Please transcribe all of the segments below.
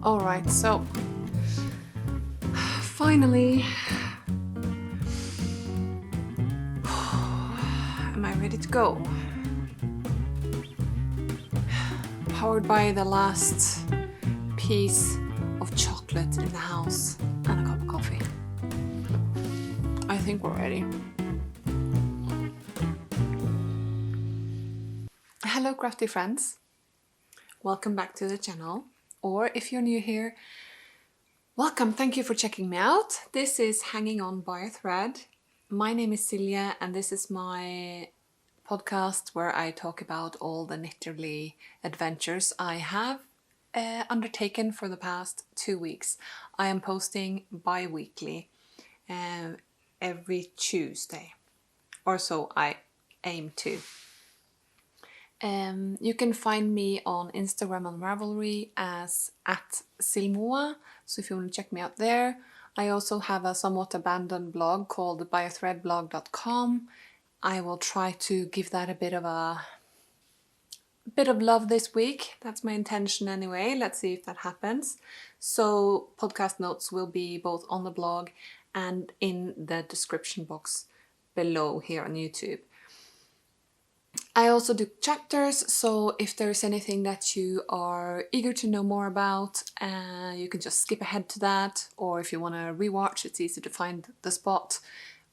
Alright, so finally, am I ready to go? Powered by the last piece of chocolate in the house and a cup of coffee. I think we're ready. Hello crafty friends, welcome back to the channel, or if you're new here, welcome, thank you for checking me out. This is Hanging On by a Thread. My name is Silja and this is my podcast where I talk about all the knitterly adventures I have undertaken for the past 2 weeks. I am posting bi-weekly every Tuesday, or so I aim to. You can find me on Instagram and Ravelry as @silmoa, so if you want to check me out there. I also have a somewhat abandoned blog called byathreadblog.com. I will try to give that a bit of love this week. That's my intention anyway. Let's see if that happens. So podcast notes will be both on the blog and in the description box below here on YouTube. I also do chapters, so if there's anything that you are eager to know more about, you can just skip ahead to that, or if you want to rewatch, it's easy to find the spot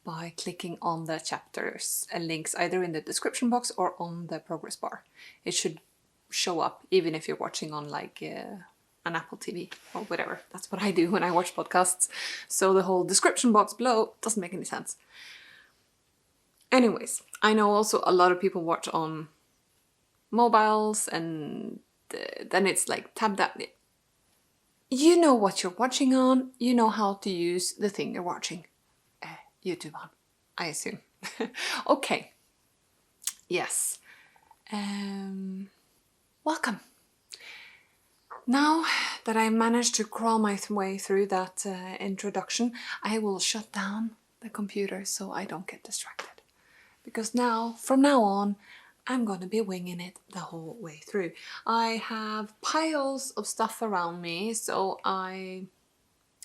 by clicking on the chapters and links either in the description box or on the progress bar. It should show up even if you're watching on like an Apple TV or whatever. That's what I do when I watch podcasts, so the whole description box below doesn't make any sense. Anyways, I know also a lot of people watch on mobiles and then it's like tab that. You know what you're watching on, you know how to use the thing you're watching YouTube on, I assume. Okay, yes. Welcome. Now that I managed to crawl my way through that introduction, I will shut down the computer so I don't get distracted. Because from now on, I'm going to be winging it the whole way through. I have piles of stuff around me, so I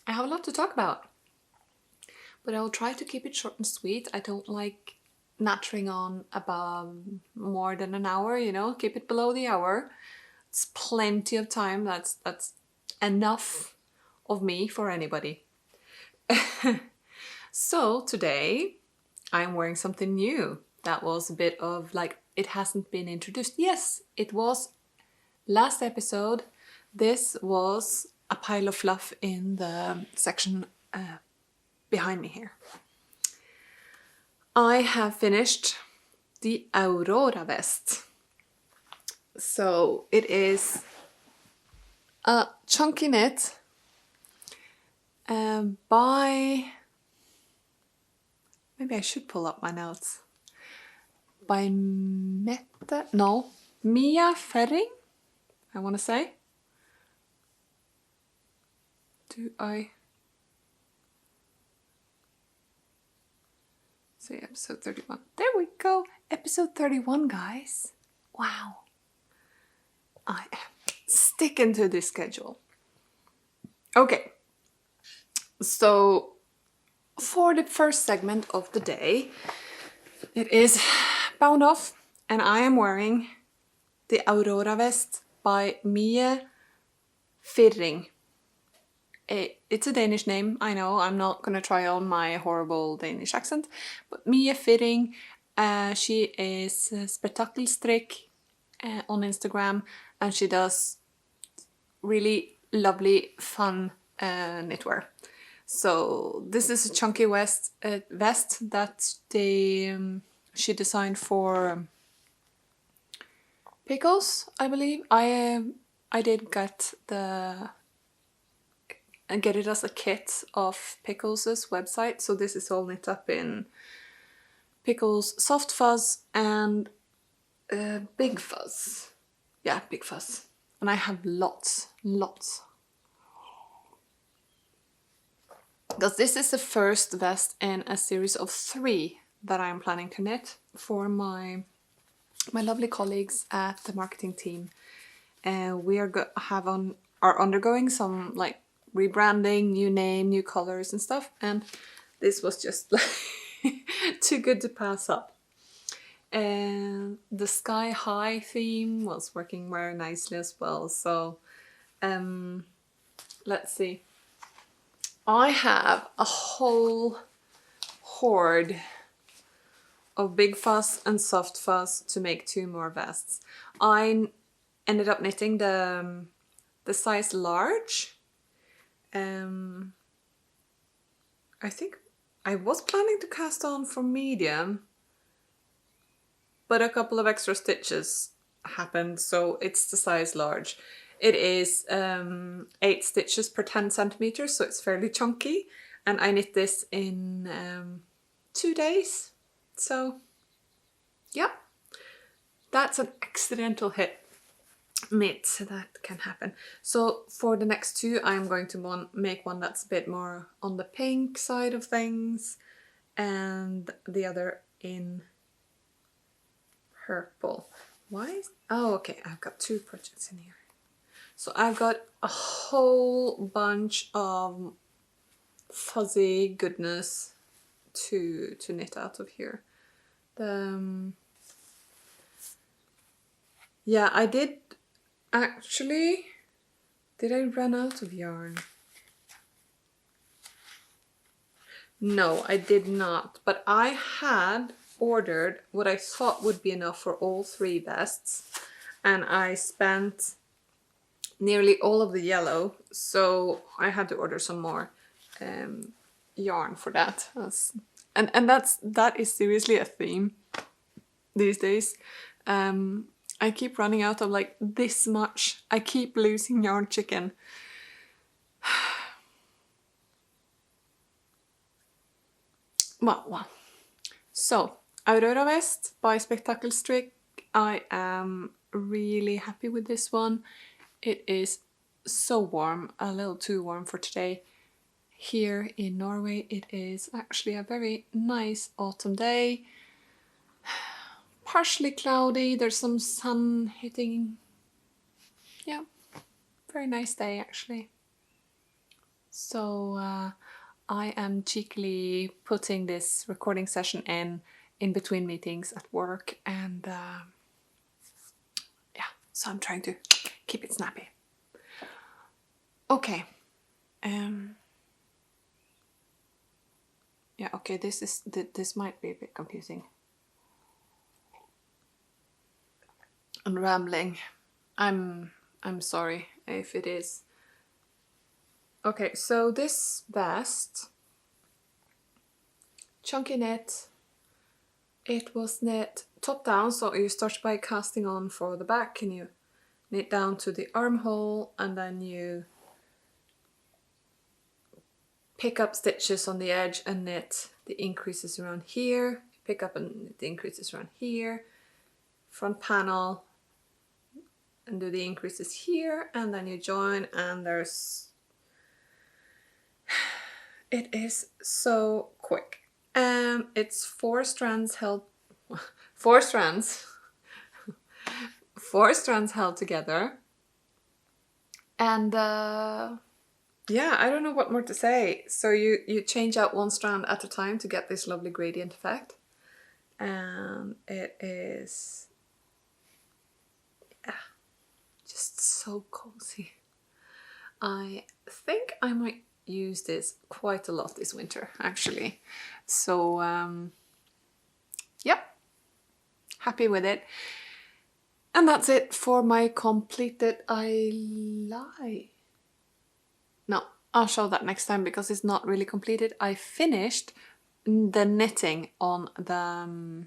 have a lot to talk about. But I'll try to keep it short and sweet. I don't like nattering on about more than an hour, you know, keep it below the hour. It's plenty of time. That's enough of me for anybody. So today I'm wearing something new. That was a bit of like, it hasn't been introduced. Yes, it was last episode. This was a pile of fluff in the section behind me here. I have finished the Aurora Vest. So it is a chunky knit by... Maybe I should pull up my notes. By Mia Firring, I want to say. Do I say episode 31? There we go. Episode 31, guys. Wow. I am sticking to this schedule. Okay. So for the first segment of the day, it is bound off, and I am wearing the Aurora Vest by Mia Firring. It's a Danish name, I know, I'm not going to try on my horrible Danish accent, but Mia Firring, she is Spektakelstrikk on Instagram, and she does really lovely, fun knitwear. So this is a chunky vest that she designed for Pickles, I believe. I did get it as a kit of Pickles' website. So this is all knit up in Pickles Soft Fuzz and Big Fuzz. Yeah, Big Fuzz. And I have lots. Because this is the first vest in a series of 3 that I'm planning to knit for my lovely colleagues at the marketing team. We are have on are undergoing some like rebranding, new name, new colors and stuff, and this was just like too good to pass up. And the sky high theme was working very nicely as well. So let's see. I have a whole hoard of big fuzz and soft fuzz to make 2 more vests. I ended up knitting the size large. I think I was planning to cast on for medium, but a couple of extra stitches happened, so it's the size large. It is 8 stitches per 10 centimeters, so it's fairly chunky, and I knit this in 2 days. So yeah, that's an accidental hit knit, so that can happen. So for the next 2, I'm going to make one that's a bit more on the pink side of things, and the other in purple. Oh, okay, I've got 2 projects in here. So I've got a whole bunch of fuzzy goodness to knit out of here. Yeah, I did actually. Did I run out of yarn? No, I did not, but I had ordered what I thought would be enough for all 3 vests, and I spent nearly all of the yellow, so I had to order some more yarn for that. And that is seriously a theme these days. I keep running out of like this much. I keep losing yarn chicken. Well. So, Aurora Vest by Spectacle Strick. I am really happy with this one. It is so warm, a little too warm for today. Here in Norway it is actually a very nice autumn day. Partially cloudy, there's some sun hitting. Yeah, very nice day actually. So I am cheekily putting this recording session in between meetings at work, and yeah, so I'm trying to keep it snappy. Okay. Yeah, okay, this might be a bit confusing. I'm rambling. I'm sorry if it is. Okay, so this vest, chunky knit. It was knit top down, so you start by casting on for the back and you knit down to the armhole, and then you pick up stitches on the edge and knit the increases around here, pick up and knit the increases around here, front panel, and do the increases here, and then you join, and there's... It is so quick. It's 4 strands held... 4 strands. 4 strands held together. And yeah, I don't know what more to say. So you change out 1 strand at a time to get this lovely gradient effect. And it is... yeah, just so cozy. I think I might use this quite a lot this winter, actually. So, yep, happy with it. And that's it for my completed... I lie. No, I'll show that next time because it's not really completed. I finished the knitting on the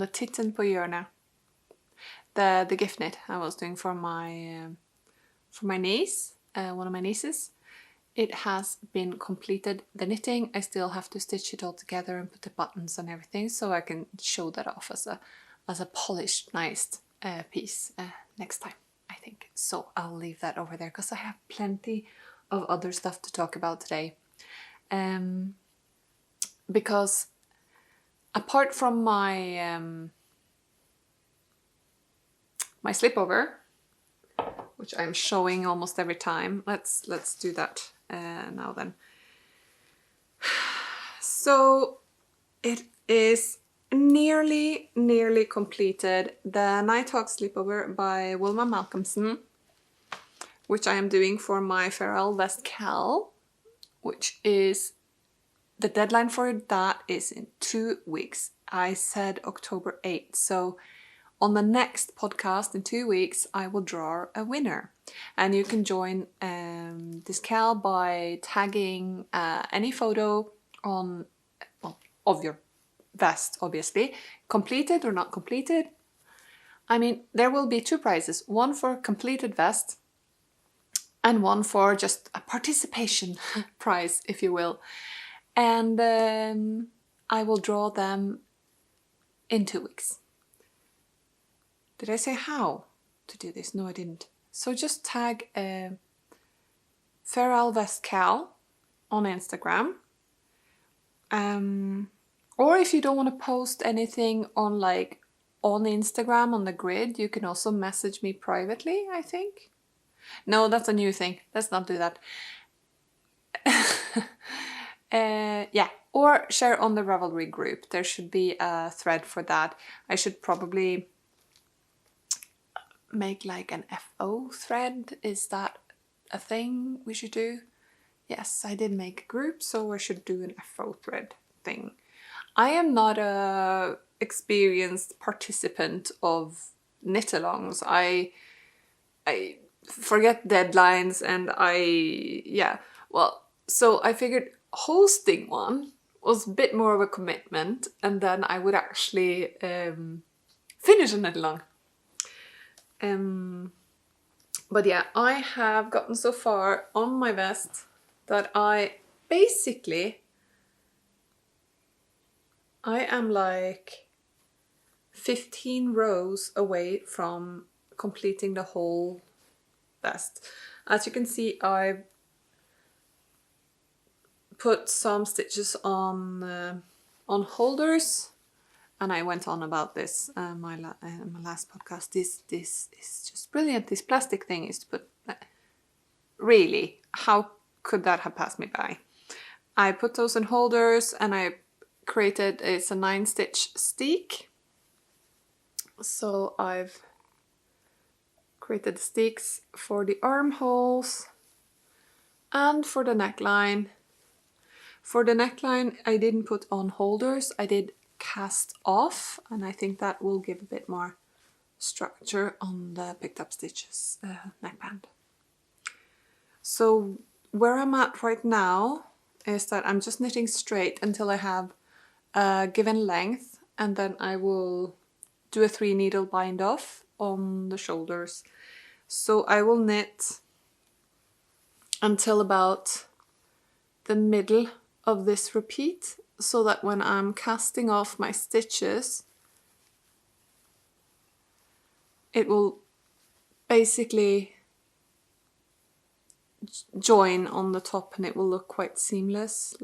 Titten på hjørnet. The gift knit I was doing for my niece, one of my nieces. It has been completed, the knitting. I still have to stitch it all together and put the buttons and everything, so I can show that off as a polished, nice piece next time, I think. So I'll leave that over there because I have plenty of other stuff to talk about today. Because apart from my my slipover, which I'm showing almost every time. Let's do that now then. So it is nearly completed. The Nighthawk Slipover by Wilma Malcolmson, which I am doing for my Aurora Vest Cal, which is, the deadline for that is in 2 weeks. I said October 8th, so on the next podcast in 2 weeks, I will draw a winner. And you can join this cal by tagging any photo on, well, of your vest, obviously. Completed or not completed. I mean, there will be 2 prizes. One for completed vest and one for just a participation prize, if you will. And I will draw them in 2 weeks. Did I say how to do this? No, I didn't. So just tag Aurora Vest Cal on Instagram. Or if you don't want to post anything on Instagram on the grid, you can also message me privately, I think. No, that's a new thing. Let's not do that. Yeah, or share on the Ravelry group. There should be a thread for that. I should probably make like an FO thread. Is that a thing we should do? Yes, I did make a group, so I should do an FO thread thing. I am not a experienced participant of knit-alongs. I forget deadlines, and so I figured hosting one was a bit more of a commitment, and then I would actually finish a knit-along. But yeah, I have gotten so far on my vest that I am like 15 rows away from completing the whole vest. As you can see, I've put some stitches on holders, and I went on about this my last podcast. This is just brilliant. This plastic thing is to put. Really, how could that have passed me by? I put those in holders, and I created, it's a 9-stitch steek. So I've created the steeks for the armholes and for the neckline. For the neckline, I didn't put on holders, I did cast off, and I think that will give a bit more structure on the picked up stitches neckband. So where I'm at right now is that I'm just knitting straight until I have a given length, and then I will do a 3-needle bind off on the shoulders. So I will knit until about the middle of this repeat, so that when I'm casting off my stitches, it will basically join on the top, and it will look quite seamless.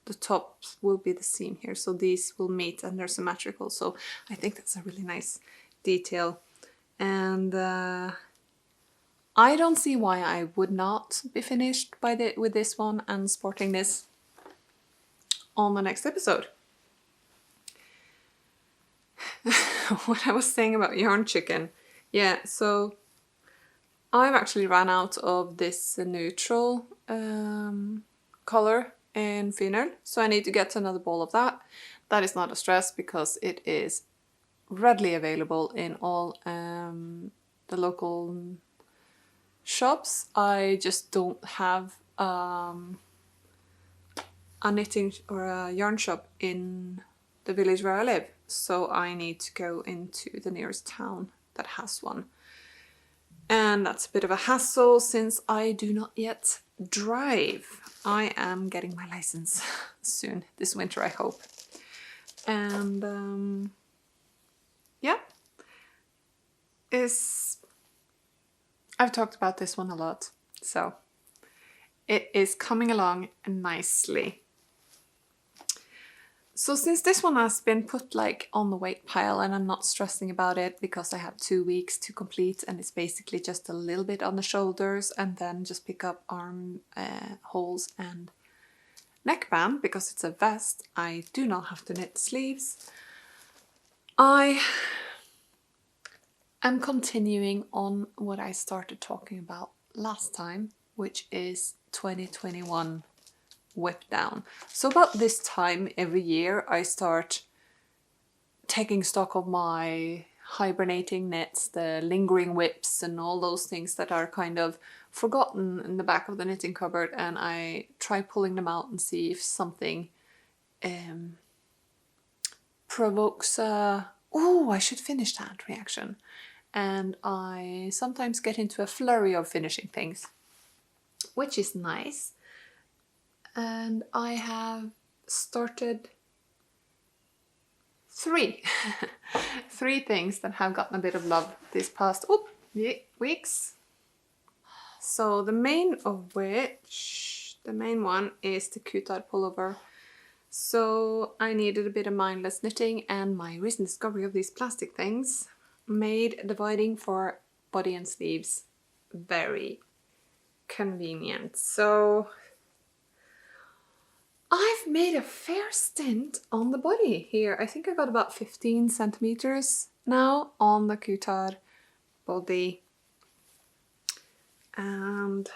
The tops will be the seam here, so these will meet and they're symmetrical. So I think that's a really nice detail, and I don't see why I would not be finished with this one and sporting this on the next episode. What I was saying about yarn chicken, yeah, so I've actually ran out of this neutral color in Finner, so I need to get another ball of that. That is not a stress because it is readily available in all the local shops. I just don't have a knitting or a yarn shop in the village where I live, so I need to go into the nearest town that has one. And that's a bit of a hassle since I do not yet drive. I am getting my license soon, this winter I hope. And yeah, I've talked about this one a lot, so it is coming along nicely. So since this one has been put like on the weight pile and I'm not stressing about it because I have 2 weeks to complete and it's basically just a little bit on the shoulders and then just pick up arm holes and neckband because it's a vest. I do not have to knit sleeves. I am continuing on what I started talking about last time, which is 2021 whip down. So about this time every year I start taking stock of my hibernating knits, the lingering whips and all those things that are kind of forgotten in the back of the knitting cupboard, and I try pulling them out and see if something provokes a "oh, I should finish that" reaction. And I sometimes get into a flurry of finishing things, which is nice. And I have started three things that have gotten a bit of love this past weeks. So the main one is the Kuutar pullover. So I needed a bit of mindless knitting, and my recent discovery of these plastic things made dividing for body and sleeves very convenient. So I've made a fair stint on the body here. I think I got about 15 centimeters now on the Kuutar body. And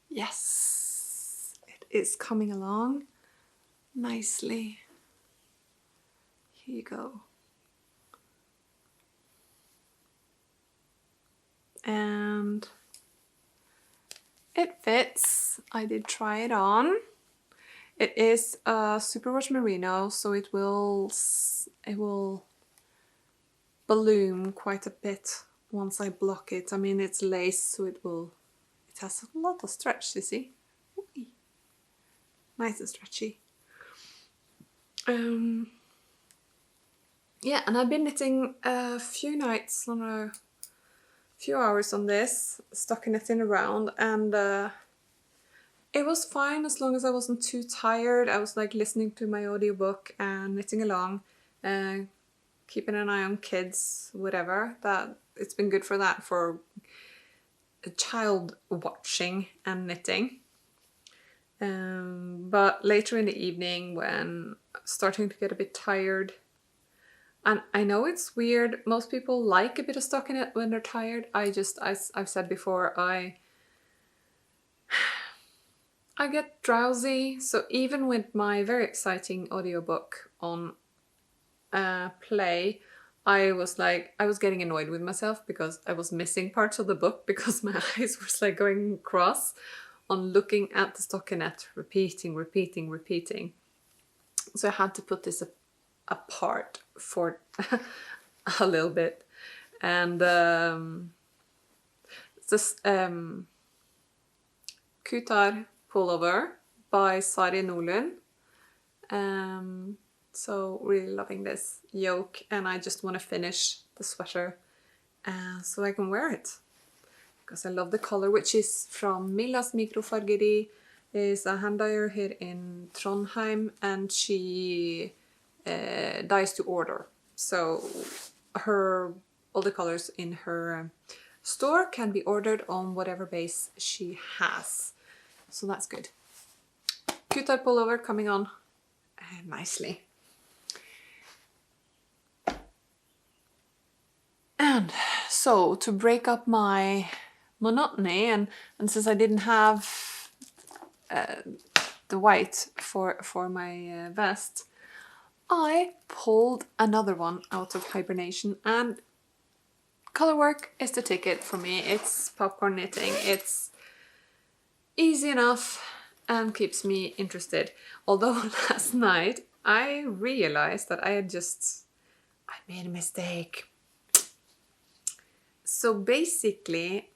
yes, it is coming along nicely. Here you go. And it fits. I did try it on. It is a Superwash Merino, so it will balloon quite a bit once I block it. I mean, it's lace, so it has a lot of stretch, you see. Ooh. Nice and stretchy. Yeah, and I've been knitting a few nights on a few hours on this, stockinetting around, and it was fine as long as I wasn't too tired. I was like listening to my audiobook and knitting along, keeping an eye on kids, whatever. That it's been good for that, for a child watching and knitting. But later in the evening, when starting to get a bit tired, and I know it's weird, most people like a bit of stockinette when they're tired. I've said before, I get drowsy, so even with my very exciting audiobook on play, I was getting annoyed with myself because I was missing parts of the book because my eyes were like going cross on looking at the stockinette, repeating. So I had to put this apart for a little bit. And this Kuutar pullover by Sari Nordlund. So really loving this yoke, and I just want to finish the sweater so I can wear it because I love the color, which is from Millas Mikrofargeri. Is a hand dyer here in Trondheim, and she dyes to order. So all the colors in her store can be ordered on whatever base she has. So that's good. Kuutar pullover coming on nicely. And so to break up my monotony, and since I didn't have the white for my vest, I pulled another one out of hibernation, and color work is the ticket for me. It's popcorn knitting. It's easy enough and keeps me interested. Although last night I realized that I made a mistake. So basically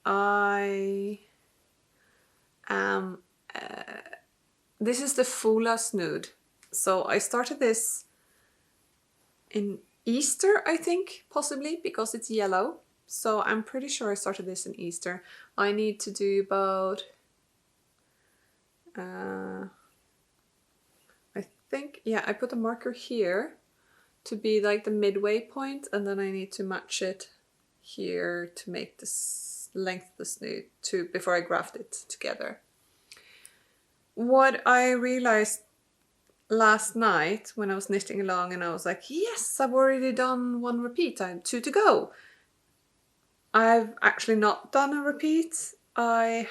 this is the Foula Snood. So I started this in Easter, I think, possibly, because it's yellow. So I'm pretty sure I started this in Easter. I need to do about, I think, yeah, I put a marker here to be like the midway point, and then I need to match it here to make this length of the snood to before I graft it together. What I realized last night when I was knitting along and I was like, yes, I've already done one repeat, I have 2 to go. I've actually not done a repeat. I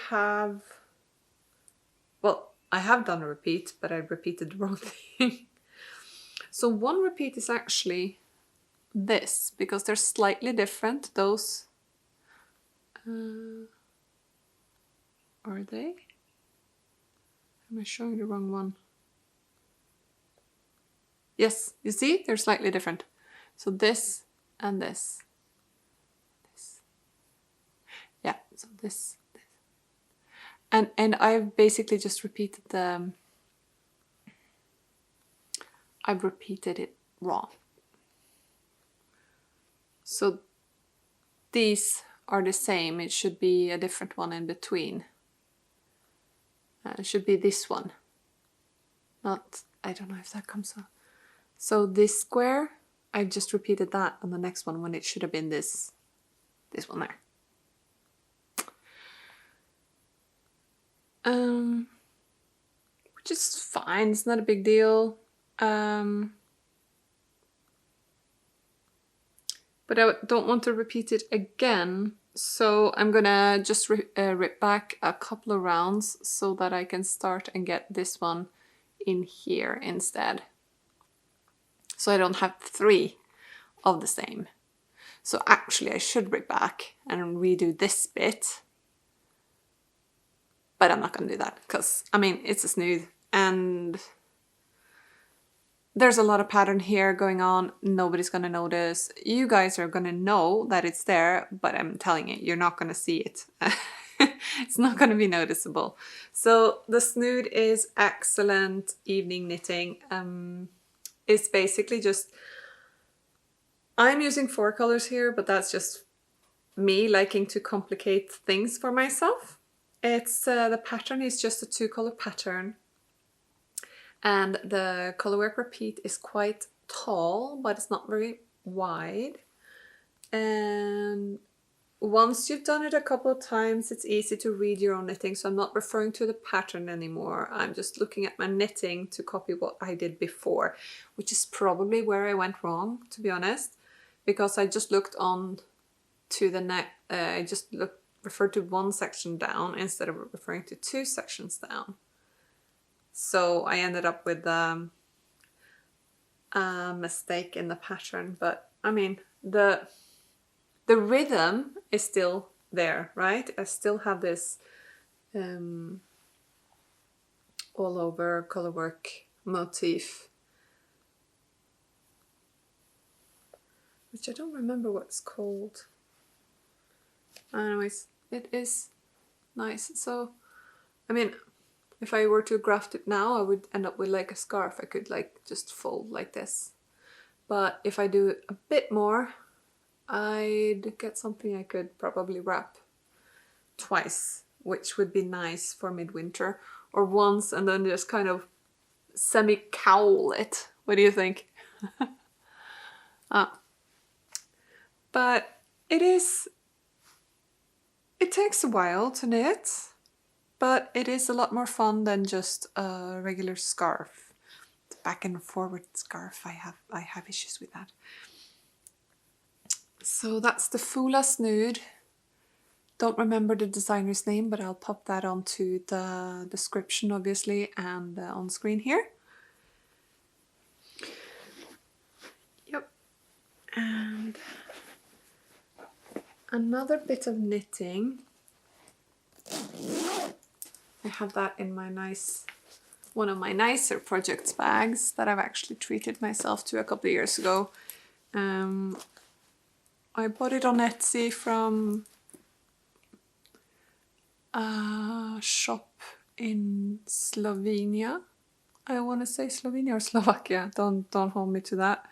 have done a repeat, but I repeated the wrong thing. So one repeat is actually this, because they're slightly different. Those, are they? Am I showing the wrong one? Yes, you see, they're slightly different. So this and this. Yeah, so this. And I've basically just repeated I've repeated it wrong. So these are the same. It should be a different one in between. It should be this one. Not, I don't know if that comes up. So this square, I just repeated that on the next one when it should have been this one there. Which is fine, it's not a big deal. But I don't want to repeat it again, so I'm gonna just rip back a couple of rounds so that I can start and get this one in here instead. So I don't have 3 of the same. So actually I should rip back and redo this bit. But I'm not gonna do that because, I mean, it's a Snood and there's a lot of pattern here going on. Nobody's gonna notice. You guys are gonna know that it's there, but I'm telling you, you're not gonna see it. It's not gonna be noticeable. So the Snood is excellent evening knitting. It's basically just, I'm using 4 colors here, but that's just me liking to complicate things for myself. It's the pattern is just a 2-color pattern. And the colorway repeat is quite tall, but it's not very wide. And once you've done it a couple of times, it's easy to read your own knitting. So I'm not referring to the pattern anymore. I'm just looking at my knitting to copy what I did before, which is probably where I went wrong, to be honest, because I just looked on to the neck. I just referred to 1 section down instead of referring to 2 sections down. So I ended up with a mistake in the pattern, but I mean, the rhythm is still there, right? I still have this all over colorwork motif, which I don't remember what it's called. Anyways, it is nice. So, I mean, if I were to graft it now, I would end up with like a scarf. I could like just fold like this. But if I do it a bit more, I'd get something I could probably wrap twice, which would be nice for midwinter, or once and then just kind of semi-cowl it. What do you think? But it takes a while to knit. But it is a lot more fun than just a regular scarf. The back and forward scarf, I have issues with that. So that's the Foula Snood. Don't remember the designer's name, but I'll pop that onto the description, obviously, and on screen here. Yep. And another bit of knitting. I have that in my one of my nicer projects bags that I've actually treated myself to a couple of years ago. I bought it on Etsy from a shop in Slovenia. I want to say Slovenia or Slovakia. Don't hold me to that.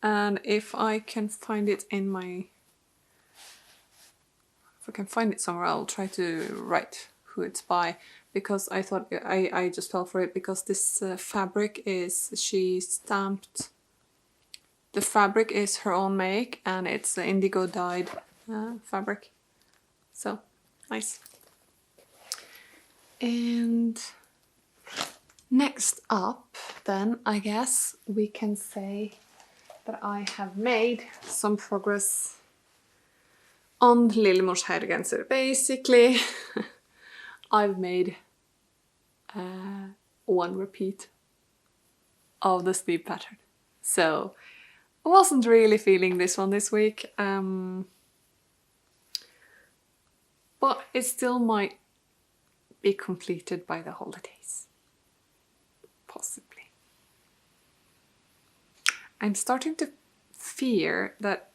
And if I can find it somewhere, I'll try to write who it's by, because I thought I just fell for it because this fabric is, she stamped, the fabric is her own make and it's indigo dyed fabric. So nice. And next up then, I guess we can say that I have made some progress on Lillemors herregenser. Basically, I've made one repeat of the Snood pattern. So I wasn't really feeling this one this week, but it still might be completed by the holidays. Possibly. I'm starting to fear that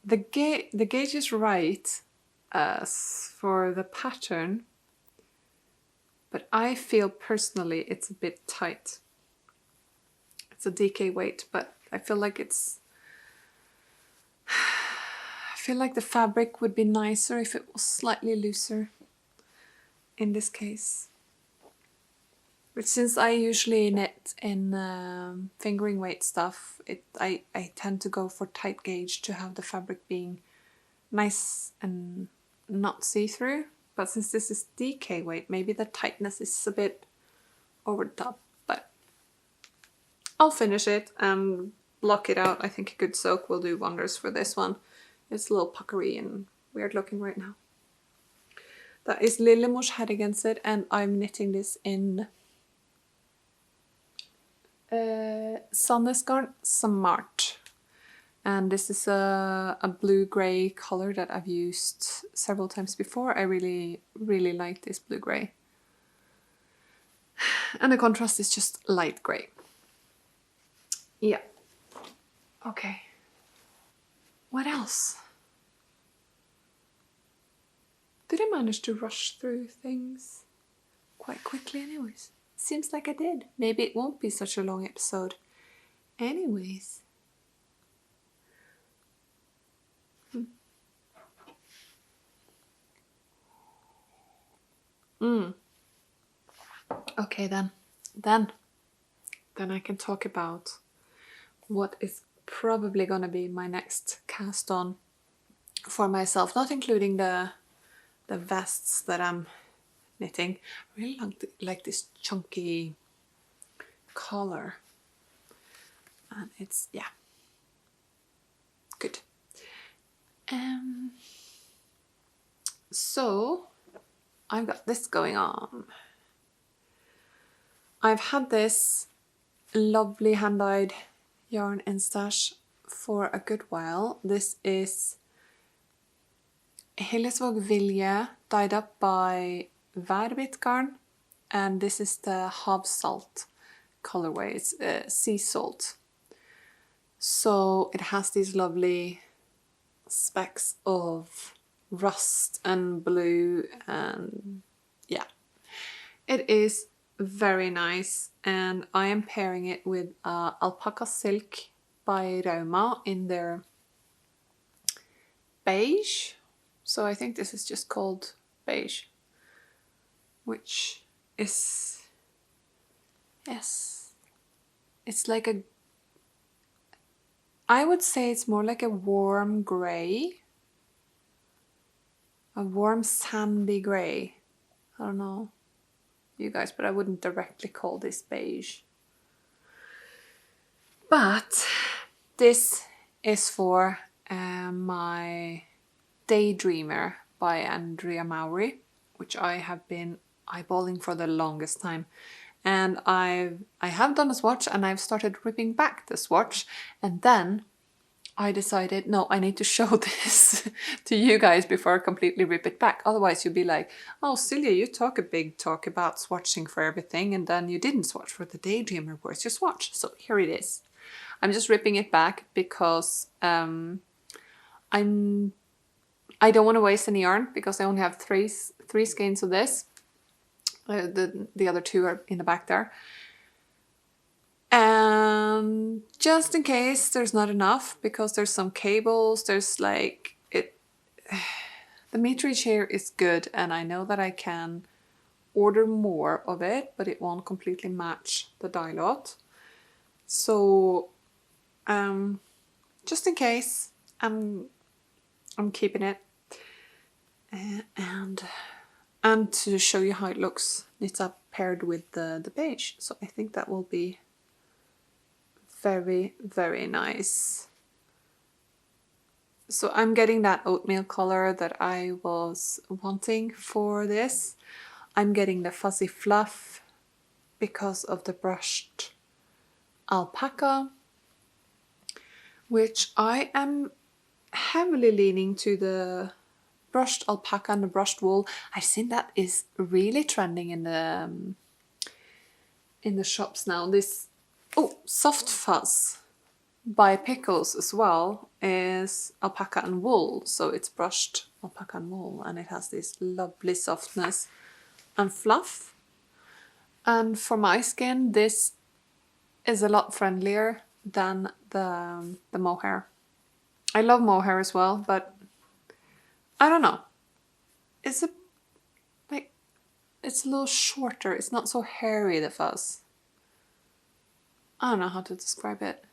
the gauge is right for the pattern, but I feel personally it's a bit tight. It's a DK weight, but I feel like the fabric would be nicer if it was slightly looser in this case. But since I usually knit in fingering weight stuff, I tend to go for tight gauge to have the fabric being nice and not see-through. But since this is DK weight, maybe the tightness is a bit over the top. But I'll finish it and block it out. I think a good soak will do wonders for this one. It's a little puckery and weird looking right now. That is Lillemors herregenser, and I'm knitting this in Sandnes Garn Smart. And this is a blue-grey color that I've used several times before. I really, really like this blue-grey. And the contrast is just light grey. Yeah. Okay. What else? Did I manage to rush through things quite quickly anyways? Seems like I did. Maybe it won't be such a long episode. Anyways. Okay then. Then I can talk about what is probably gonna be my next cast on for myself, not including the vests that I'm knitting. I really like this chunky collar, and it's, yeah, good. So I've got this going on. I've had this lovely hand-dyed yarn in stash for a good while. This is Hillesvåg Vilje dyed up by Verbit Garn, and this is the Hav Salt colorway. It's sea salt. So it has these lovely specks of rust and blue, and yeah, it is very nice. And I am pairing it with Alpaca Silk by Rauma in their beige. So I think this is just called beige, which is, yes, it's like a, I would say it's more like a warm grey, a warm sandy grey. I don't know, you guys, but I wouldn't directly call this beige. But this is for my Daydreamer by Andrea Mowry, which I have been eyeballing for the longest time. And I have done a swatch, and I've started ripping back the swatch, and then I decided, no, I need to show this to you guys before I completely rip it back. Otherwise you'll be like, oh Silja, you talk a big talk about swatching for everything, and then you didn't swatch for the Daydreamer. Where's your swatch? So here it is. I'm just ripping it back because I don't want to waste any yarn, because I only have three skeins of this. The other two are in the back there. And just in case there's not enough, because there's some cables, there's like, The meterage here is good, and I know that I can order more of it, but it won't completely match the dye lot. So just in case, I'm keeping it. And to show you how it looks knit up paired with the beige. So I think that will be very, very nice. So I'm getting that oatmeal color that I was wanting for this. I'm getting the fuzzy fluff because of the brushed alpaca, which I am heavily leaning to the brushed alpaca and the brushed wool. I've seen that is really trending in the shops now. This soft fuzz by Pickles as well is alpaca and wool, so it's brushed alpaca and wool, and it has this lovely softness and fluff. And for my skin, this is a lot friendlier than the mohair. I love mohair as well, but I don't know. It's a little shorter. It's not so hairy, the fuzz. I don't know how to describe it.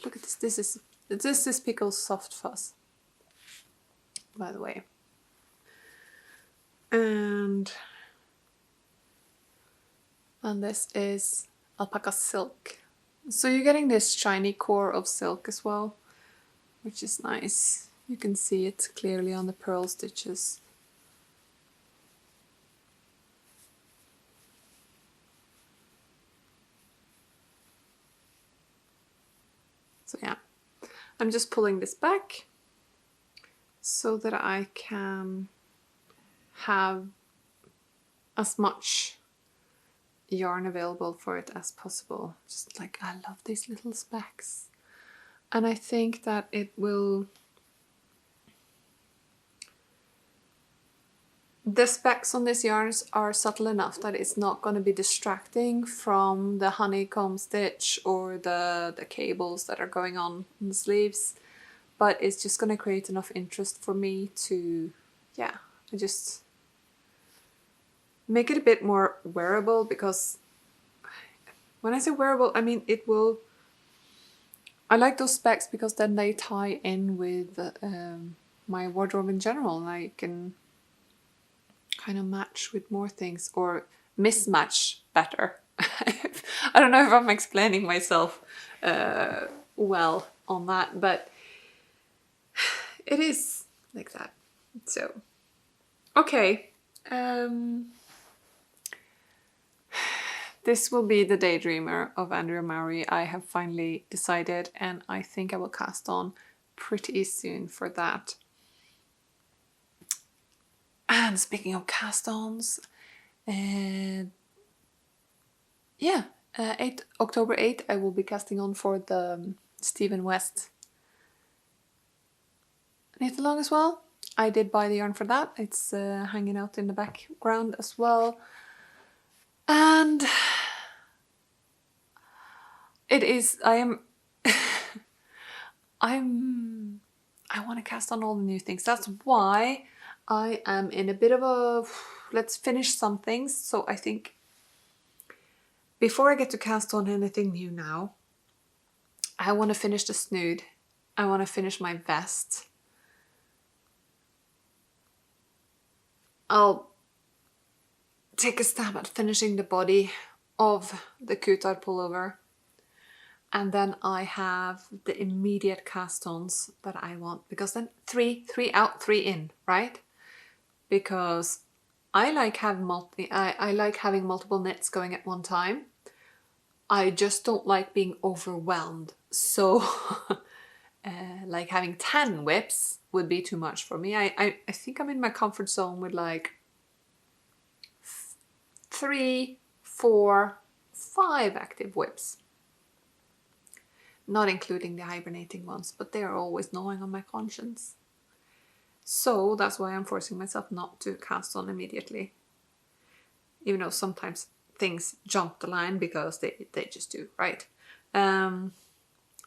Look at this. This is Pickles soft fuzz, by the way. And this is alpaca silk. So you're getting this shiny core of silk as well, which is nice. You can see it clearly on the pearl stitches. So yeah, I'm just pulling this back so that I can have as much yarn available for it as possible. Just like, I love these little specks. And I think that it will... The specks on these yarns are subtle enough that it's not going to be distracting from the honeycomb stitch or the cables that are going on the sleeves, but it's just going to create enough interest for me to, yeah, just make it a bit more wearable, because when I say wearable, I mean it will... I like those specs because then they tie in with my wardrobe in general, and I can kind of match with more things, or mismatch better. I don't know if I'm explaining myself well on that, but it is like that. So, okay. This will be the Daydreamer of Andrea Mowry. I have finally decided, and I think I will cast on pretty soon for that. And speaking of cast-ons, October 8th I will be casting on for the Stephen West knit along as well. I did buy the yarn for that. It's hanging out in the background as well. And it is, I want to cast on all the new things. That's why I am in a bit of a, let's finish some things. So I think before I get to cast on anything new now, I want to finish the Snood. I want to finish my vest. I'll take a stab at finishing the body of the Kuutar pullover. And then I have the immediate cast-ons that I want, because then three out, 3 in, right? Because I like having multiple knits going at one time. I just don't like being overwhelmed. So like having 10 whips would be too much for me. I think I'm in my comfort zone with like 3, 4, 5 active whips. Not including the hibernating ones, but they are always gnawing on my conscience. So that's why I'm forcing myself not to cast on immediately. Even though sometimes things jump the line, because they just do, right?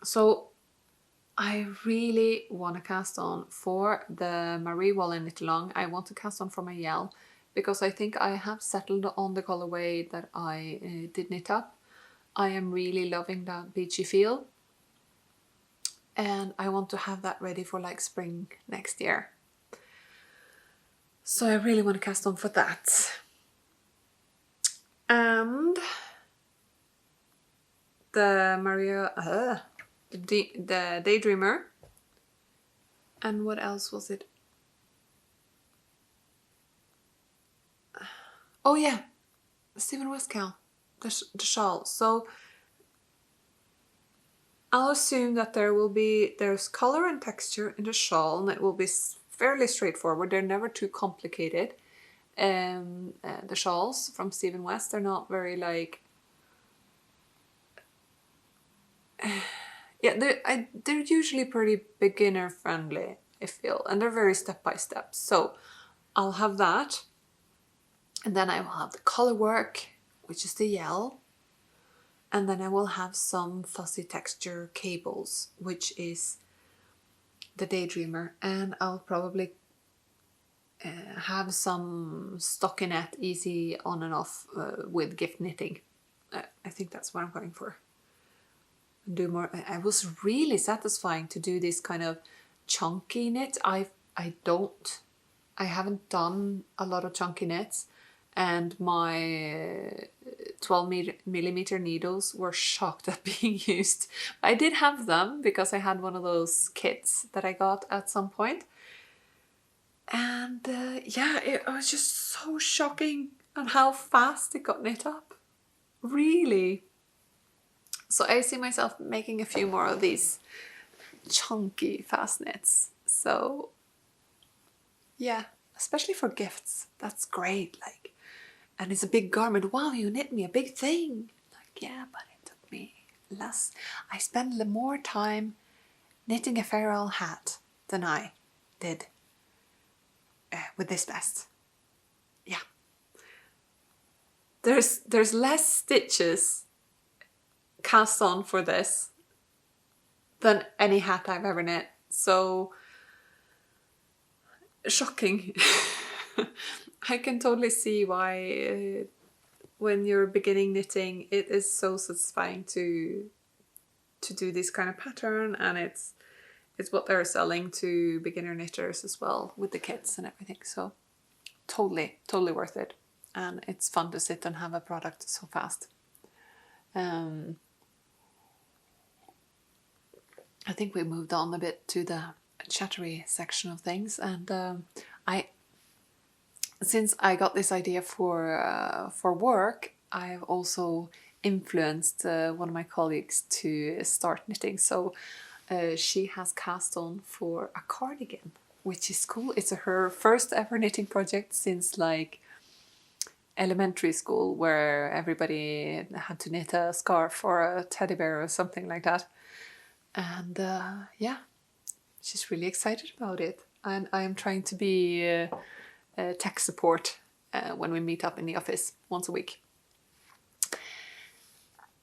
So I really want to cast on for the Marie Wall Knit Along. I want to cast on for my Yell because I think I have settled on the colorway that I did knit up. I am really loving that beachy feel. And I want to have that ready for like spring next year. So I really want to cast on for that. And the Daydreamer. And what else was it? Oh yeah, Stephen Westcal, the shawl. So I'll assume that there's color and texture in the shawl, and it will be fairly straightforward. They're never too complicated. The shawls from Stephen West, they're not very like... Yeah, they're usually pretty beginner friendly, I feel, and they're very step by step. So I'll have that, and then I will have the color work, which is the Yell, and then I will have some fuzzy texture cables, which is the Daydreamer, and I'll probably have some stockinette easy on and off with gift knitting. I think that's what I'm going for. Do more. I was really satisfying to do this kind of chunky knit. I haven't done a lot of chunky knits, and my 12mm needles were shocked at being used. I did have them because I had one of those kits that I got at some point. And yeah, it was just so shocking on how fast it got knit up. Really. So I see myself making a few more of these chunky fast knits. So yeah, especially for gifts, that's great. Like, and it's a big garment. Wow, you knit me a big thing. Like, yeah, but it took me less. I spent more time knitting a feral hat than I did with this vest. Yeah, there's less stitches cast on for this than any hat I've ever knit. So shocking. I can totally see why when you're beginning knitting, it is so satisfying to do this kind of pattern, and it's what they're selling to beginner knitters as well with the kits and everything. So totally worth it, and it's fun to sit and have a product so fast. I think we moved on a bit to the chattery section of things, and since I got this idea for work, I've also influenced one of my colleagues to start knitting. So she has cast on for a cardigan, which is cool. It's her first ever knitting project since like elementary school, where everybody had to knit a scarf or a teddy bear or something like that. And yeah, she's really excited about it. And I am trying to be tech support when we meet up in the office once a week.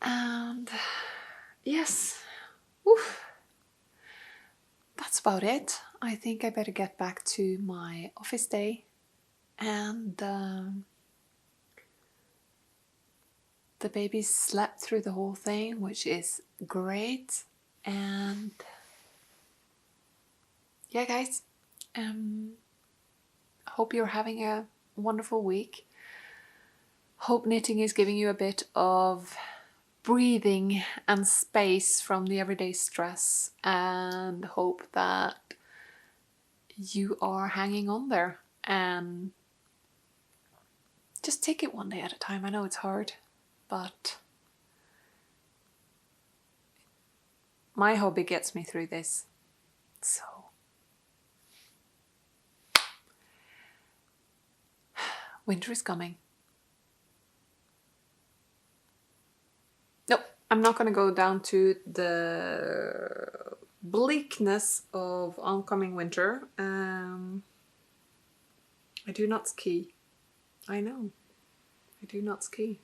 And yes, oof, that's about it. I think I better get back to my office day. And the baby slept through the whole thing, which is great. And yeah, guys, hope you're having a wonderful week. Hope knitting is giving you a bit of breathing and space from the everyday stress, and hope that you are hanging on there and just take it one day at a time. I know it's hard, but my hobby gets me through this. So winter is coming. Nope, I'm not going to go down to the bleakness of oncoming winter. I do not ski. I know. I do not ski.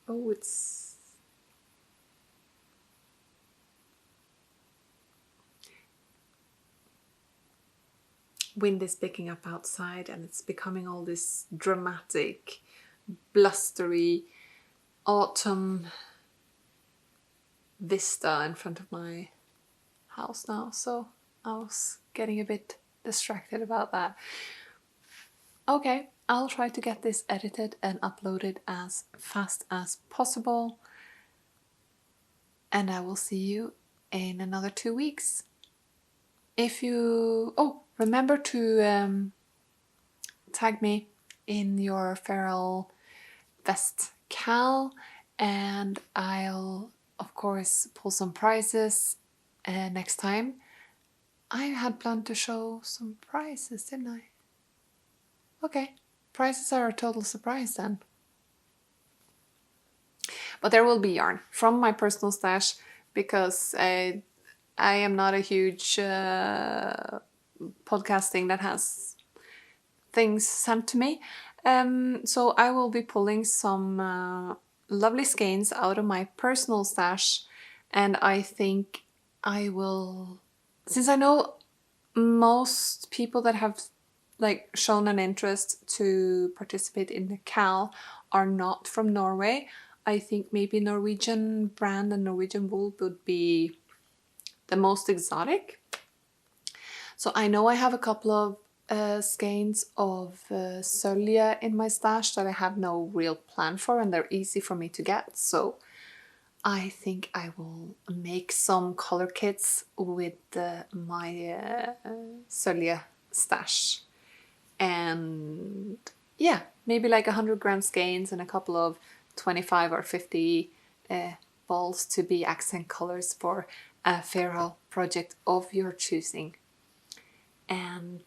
Oh, it's wind is picking up outside and it's becoming all this dramatic, blustery autumn vista in front of my house now, so I was getting a bit distracted about that. Okay, I'll try to get this edited and uploaded as fast as possible, and I will see you in another 2 weeks. If you... oh, remember to tag me in your Feral Vest cal, and I'll of course pull some prizes next time. I had planned to show some prizes, didn't I? Okay, prizes are a total surprise then. But there will be yarn from my personal stash, because I am not a huge podcasting that has things sent to me. So I will be pulling some lovely skeins out of my personal stash, and I think I will, since I know most people that have like shown an interest to participate in the cal are not from Norway, I think maybe Norwegian brand and Norwegian wool would be the most exotic. So I know I have a couple of skeins of sølje in my stash that I have no real plan for, and they're easy for me to get. So I think I will make some color kits with my sølje stash. And yeah, maybe like 100-gram skeins and a couple of 25 or 50 balls to be accent colors for a feral project of your choosing. And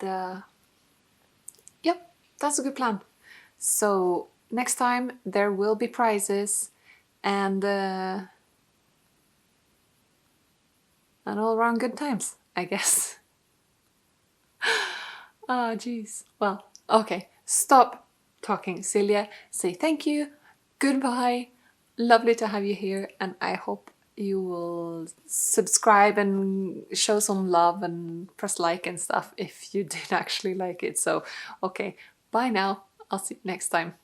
yep, that's a good plan. So next time there will be prizes and all around good times, I guess. Ah, geez. Well, okay, stop talking, Silja. Say thank you, goodbye, lovely to have you here, and I hope you will subscribe and show some love and press like and stuff if you did actually like it. So, okay, bye now. I'll see you next time.